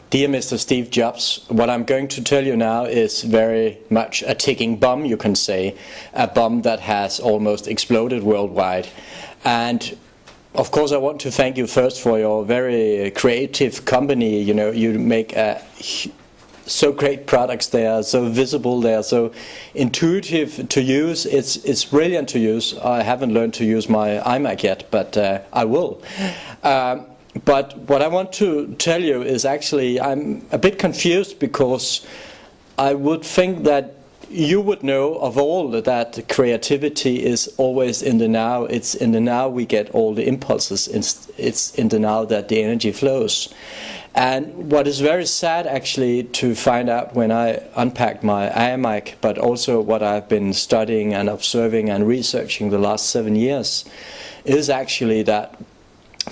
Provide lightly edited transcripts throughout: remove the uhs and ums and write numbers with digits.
Dear Mr. Steve Jobs, what I'm going to tell you now is very much a ticking bomb, you can say, a bomb that has almost exploded worldwide. And of course I want to thank you first for your very creative company. You know, you make so great products. They are so visible, they are so intuitive to use. It's brilliant to use. I haven't learned to use my iMac yet, but I will. But what I want to tell you is actually I'm a bit confused, because I would think that you would know of all that creativity is always in the now. It's in the now we get all the impulses. It's in the now that the energy flows. And what is very sad actually to find out when I unpacked my iMac, but also what I've been studying and observing and researching the last 7 years, is actually that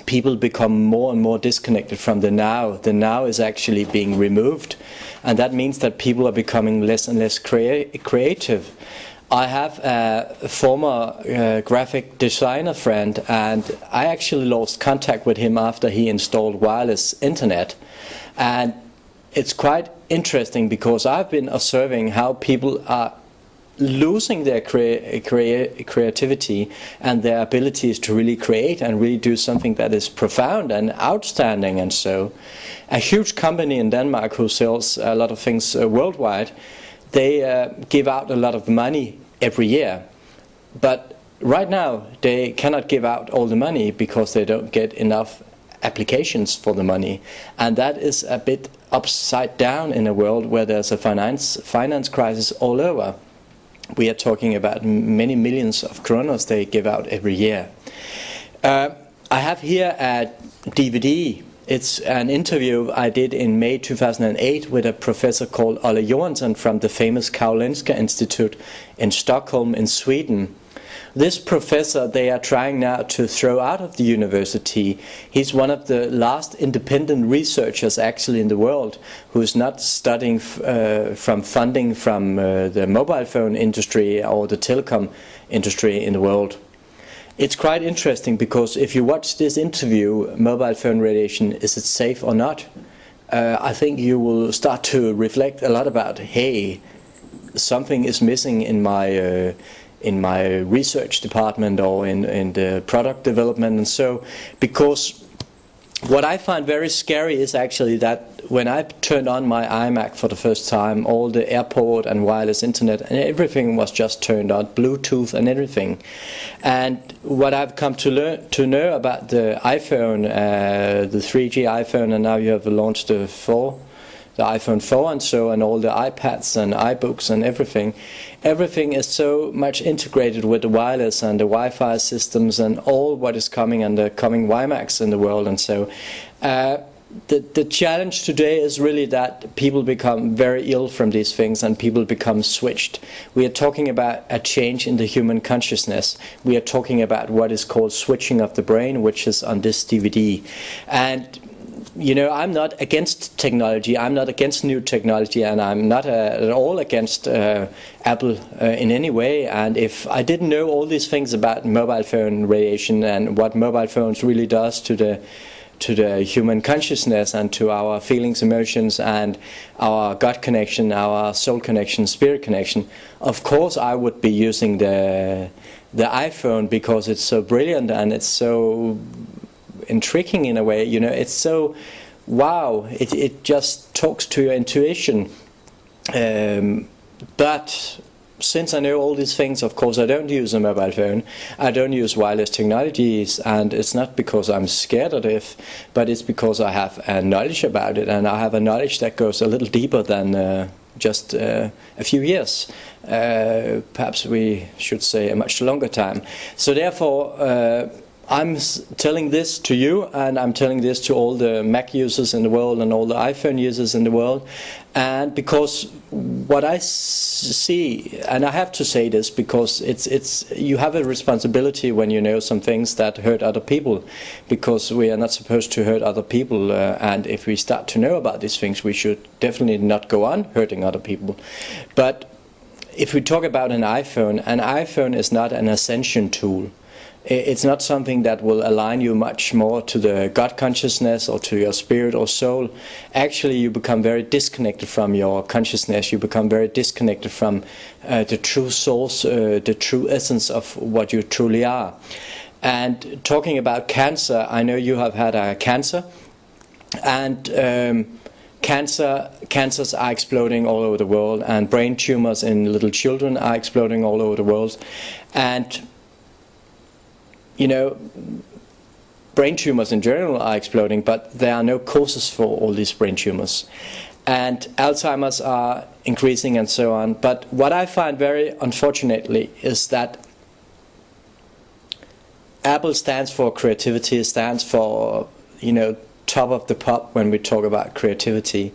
people become more and more disconnected from the now. The now is actually being removed, and that means that people are becoming less and less creative. I have a former graphic designer friend, and I actually lost contact with him after he installed wireless internet. And it's quite interesting, because I've been observing how people are losing their creativity and their abilities to really create and really do something that is profound and outstanding. And so a huge company in Denmark who sells a lot of things worldwide, they give out a lot of money every year, but right now they cannot give out all the money because they don't get enough applications for the money. And that is a bit upside down in a world where there's a finance crisis all over. We are talking about many millions of kronas they give out every year. I have here a DVD. It's an interview I did in May 2008 with a professor called Olle Johansson from the famous Karolinska Institute in Stockholm in Sweden. This professor they are trying now to throw out of the university. He's one of the last independent researchers actually in the world who is not studying from funding from the mobile phone industry or the telecom industry in the world. It's quite interesting, because if you watch this interview, mobile phone radiation, is it safe or not? I think you will start to reflect a lot about, hey, something is missing in my research department or in the product development. And so, because what I find very scary is actually that when I turned on my iMac for the first time, all the airport and wireless internet and everything was just turned on, Bluetooth and everything. And what I've come to know about the iPhone, the 3G iPhone, and now you have launched the iPhone 4 and so, and all the iPads and iBooks and everything is so much integrated with the wireless and the Wi-Fi systems and all what is coming and the coming WiMAX in the world. And so the challenge today is really that people become very ill from these things and people become switched. We are talking about a change in the human consciousness. We are talking about what is called switching of the brain, which is on this DVD. And you know, I'm not against technology, I'm not against new technology, and I'm not at all against Apple in any way. And if I didn't know all these things about mobile phone radiation and what mobile phones really does to the human consciousness and to our feelings, emotions, and our gut connection, our soul connection, spirit connection, of course I would be using the iPhone, because it's so brilliant and it's so intriguing in a way. You know, it's so wow, it just talks to your intuition. But since I know all these things, of course I don't use a mobile phone, I don't use wireless technologies, and it's not because I'm scared of it, but it's because I have a knowledge about it, and I have a knowledge that goes a little deeper than just a few years. Perhaps we should say a much longer time. So therefore I'm telling this to you, and I'm telling this to all the Mac users in the world and all the iPhone users in the world. And because what I see, and I have to say this because it's you have a responsibility when you know some things that hurt other people, because we are not supposed to hurt other people, and if we start to know about these things, we should definitely not go on hurting other people. But if we talk about an iPhone is not an ascension tool. It's not something that will align you much more to the God consciousness or to your spirit or soul. Actually, you become very disconnected from your consciousness. You become very disconnected from the true source, the true essence of what you truly are. And talking about cancer, I know you have had a cancer, and cancers are exploding all over the world, and brain tumors in little children are exploding all over the world. And you know, brain tumors in general are exploding, but there are no causes for all these brain tumors. And Alzheimer's are increasing and so on. But what I find very unfortunately is that Apple stands for creativity, stands for, you know, top of the pop when we talk about creativity.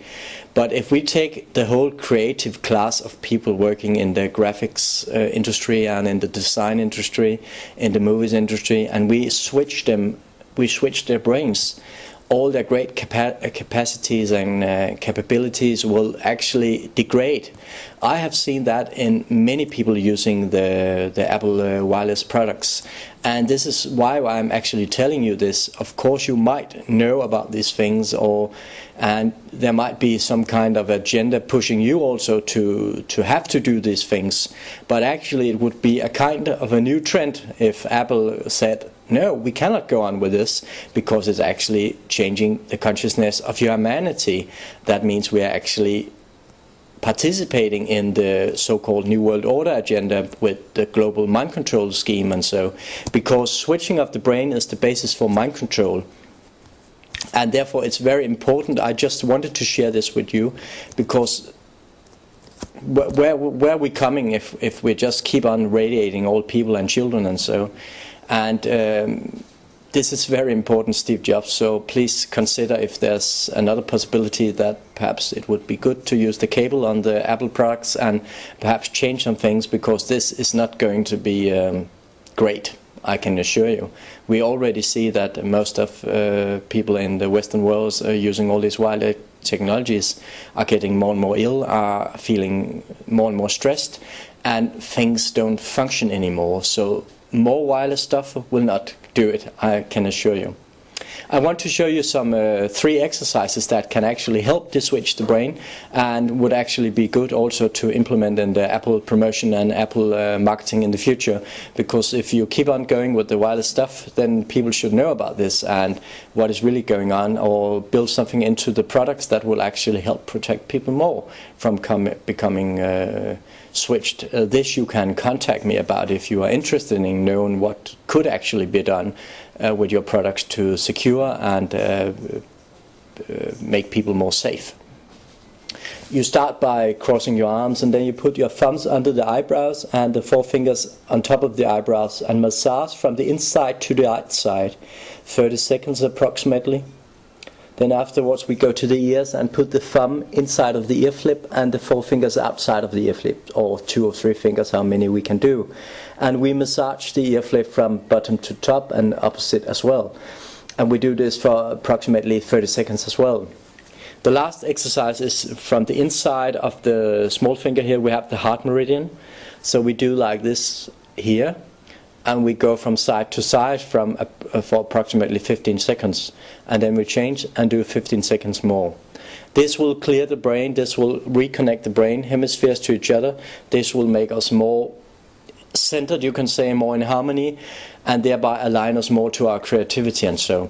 But if we take the whole creative class of people working in the graphics industry and in the design industry, in the movies industry, and we switch their brains, all their great capacities and capabilities will actually degrade. I have seen that in many people using the Apple wireless products. And this is why I'm actually telling you this. Of course, you might know about these things, and there might be some kind of agenda pushing you also to have to do these things. But actually, it would be a kind of a new trend if Apple said, no, we cannot go on with this, because it's actually changing the consciousness of humanity. That means we are actually participating in the so-called New World Order agenda with the global mind control scheme and so, because switching of the brain is the basis for mind control. And therefore it's very important. I just wanted to share this with you, because where are we coming if we just keep on radiating all people and children and so. And this is very important, Steve Jobs, so please consider if there's another possibility that perhaps it would be good to use the cable on the Apple products and perhaps change some things, because this is not going to be great, I can assure you. We already see that most of people in the Western world using all these wireless technologies are getting more and more ill, are feeling more and more stressed, and things don't function anymore. So more wireless stuff will not do it, I can assure you. I want to show you some 3 exercises that can actually help to switch the brain, and would actually be good also to implement in the Apple promotion and Apple marketing in the future. Because if you keep on going with the wireless stuff, then people should know about this and what is really going on, or build something into the products that will actually help protect people more from becoming switched. This you can contact me about if you are interested in knowing what could actually be done with your products to secure and make people more safe. You start by crossing your arms, and then you put your thumbs under the eyebrows and the 4 fingers on top of the eyebrows, and massage from the inside to the outside, 30 seconds approximately. Then afterwards we go to the ears and put the thumb inside of the ear flip and the 4 fingers outside of the ear flip, or 2 or 3 fingers, how many we can do. And we massage the ear flip from bottom to top and opposite as well. And we do this for approximately 30 seconds as well. The last exercise is from the inside of the small finger here. We have the heart meridian. So we do like this here. And we go from side to side for approximately 15 seconds. And then we change and do 15 seconds more. This will clear the brain. This will reconnect the brain hemispheres to each other. This will make us more centered, you can say, more in harmony, and thereby align us more to our creativity and so.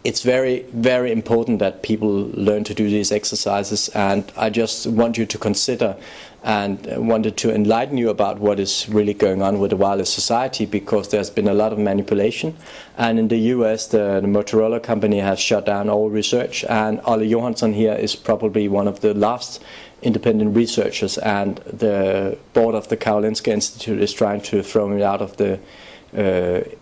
It's very, very important that people learn to do these exercises, and I just want you to consider and wanted to enlighten you about what is really going on with the wireless society, because there's been a lot of manipulation. And in the US, the Motorola company has shut down all research, and Ole Johansson here is probably one of the last independent researchers, and the board of the Karolinska Institute is trying to throw him out of the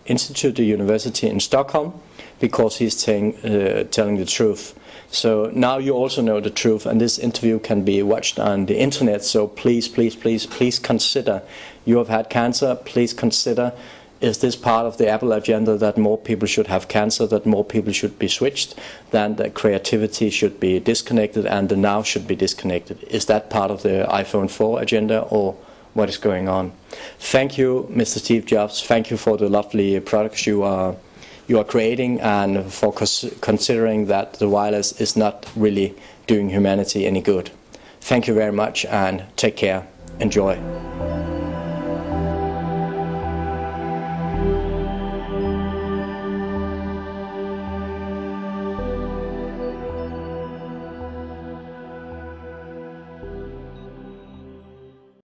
institute, the university in Stockholm, because he's telling the truth. So now you also know the truth, and this interview can be watched on the internet. So please, please, please, please consider. You have had cancer. Please consider, is this part of the Apple agenda that more people should have cancer, that more people should be switched, then the creativity should be disconnected and the now should be disconnected? Is that part of the iPhone 4 agenda, or what is going on. Thank you, Mr. Steve Jobs. Thank you for the lovely products you are creating, and for considering that the wireless is not really doing humanity any good. Thank you very much, and take care. Enjoy.